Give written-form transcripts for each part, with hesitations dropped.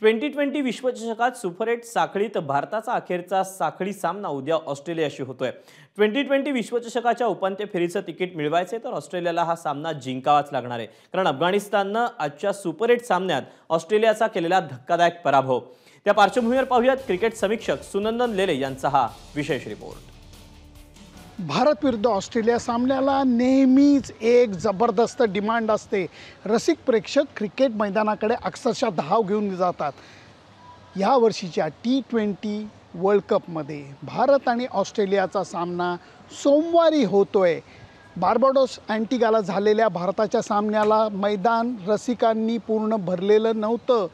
2020 विश्वचषकात super 8 साखळीत भारताचा अखेरचा साखळी सामना उद्या ऑस्ट्रेलियाशी होतोय। 2020 विश्वचषकाच्या उपांत्य फेरीचं तिकीट मिळवायचे तर ऑस्ट्रेलियाला हा सामना जिंकावाच लागणार आहे, कारण अफगाणिस्ताननं आजच्या सुपर 8 सामन्यात ऑस्ट्रेलियाचा केलेला धक्कादायक पराभव। त्या पार्श्वभूमीवर पाहूयात क्रिकेट समीक्षक सुनंदन लेले यांचा हा विशेष रिपोर्ट। भारत विरुद्ध ऑस्ट्रेलिया सामन्याला नेहमीच एक जबरदस्त डिमांड असते। रसिक प्रेक्षक क्रिकेट मैदानाकडे अक्षरशः धाव घेऊन जातात। या वर्षीच्या T20 वर्ल्ड कपमध्ये भारत आणि ऑस्ट्रेलियाचा सामना सोमवारी होतोय। बार्बाडोस अँटिगाला झालेल्या भारताच्या सामन्याला मैदान रसिकांनी पूर्ण भरलेलं नव्हतं।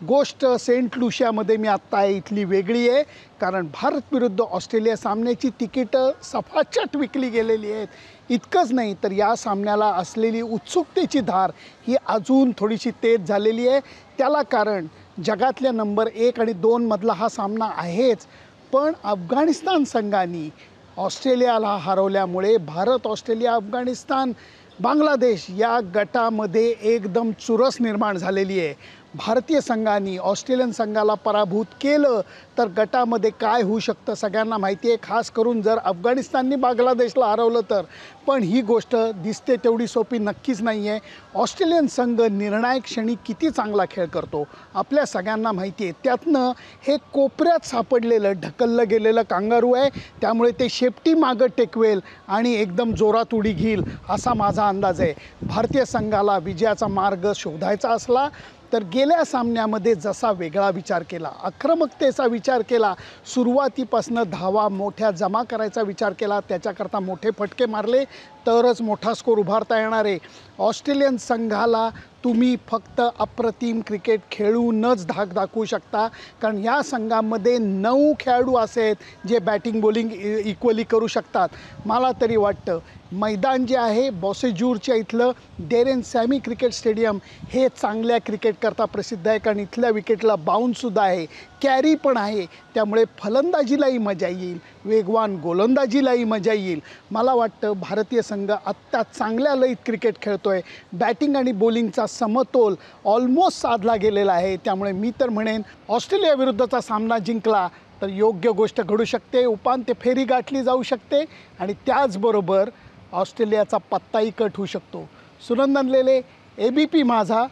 गोष्ट सेंट लुशियामध्ये मी आत्ता आहे, इथली वेगळी आहे, कारण भारत विरुद्ध ऑस्ट्रेलिया सामन्याची तिकीटं सफाचट विकली गेलेली आहेत। इतकंच नाही तर या सामन्याला असलेली उत्सुकतेची धार ही अजून थोडीशी तेज झालेली आहे। त्याला कारण जगातल्या नंबर 1 आणि 2 मधला हा सामना आहेच, पण अफगाणिस्तान संघाने ऑस्ट्रेलियाला हरवल्यामुळे भारत, ऑस्ट्रेलिया, अफगाणिस्तान, बांगलादेश या गटामध्ये एकदम चुरस निर्माण झालेली आहे। भारतीय संघाने ऑस्ट्रेलियन संघाला पराभूत केलं तर गटामध्ये काय होऊ शकतं सगळ्यांना माहिती आहे, खास करून जर अफगाणिस्तानने बांगलादेशला हरवलं तर। पण ही गोष्ट दिसते तेवढी सोपी नक्कीच नाही आहे। ऑस्ट्रेलियन संघ निर्णायक क्षणी किती चांगला खेळ करतो आपल्या सगळ्यांना माहिती आहे। त्यातनं हे कोपऱ्यात सापडलेलं ढकललं गेलेलं कांगारू आहे, त्यामुळे ते शेपटी मागं टेकवेल आणि एकदम जोरात उडी घेईल असा माझा अंदाज आहे। भारतीय संघाला विजयाचा मार्ग शोधायचा असला तर गेल्या सामन्यामध्ये जसा वेगळा विचार केला, आक्रमकतेचा विचार केला, सुरुवातीपासून धावा मोठ्या जमा करायचा विचार केला, त्याच्याकरता मोठे फटके मारले तरच मोठा स्कोर उभारता येणार आहे। ऑस्ट्रेलियन संघाला तुम्ही फक्त अप्रतिम क्रिकेट खेळूनच धाक दाखवू शकता, कारण या संघामध्ये 9 खेळाडू आहेत जे बॅटिंग बॉलिंग इक्वली करू शकतात। मला तरी वाटतं मैदान जे आहे बॉसेजूरच्या इथलं डेरेन सॅमी क्रिकेट स्टेडियम हे चांगल्या क्रिकेट करता प्रसिद्ध आहे, कारण इथल्या विकेटला बाउन्ससुद्धा आहे, कॅरी पण आहे, त्यामुळे फलंदाजीलाही मजा येईल, वेगवान गोलंदाजीलाही मजा येईल। मला वाटतं भारतीय संघ आत्ता चांगल्या लयीत क्रिकेट खेळतोय। बॅटिंग आणि बॉलिंगचा समतोल ऑलमोस्ट साधला गेलेला आहे, त्यामुळे मी तर म्हणेन ऑस्ट्रेलिया विरुद्धचा सामना जिंकला तर योग्य गोष्ट घडू शकते, उपांत्य फेरी गाठली जाऊ शकते आणि त्याचबरोबर ऑस्ट्रेलियाचा पत्ताही कट होऊ शकतो। सुनंदन लेले, ABP माझा,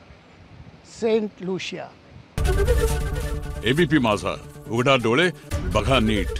सेंट लुशिया। ABP माझा, उघडा डोळे बघा नीट।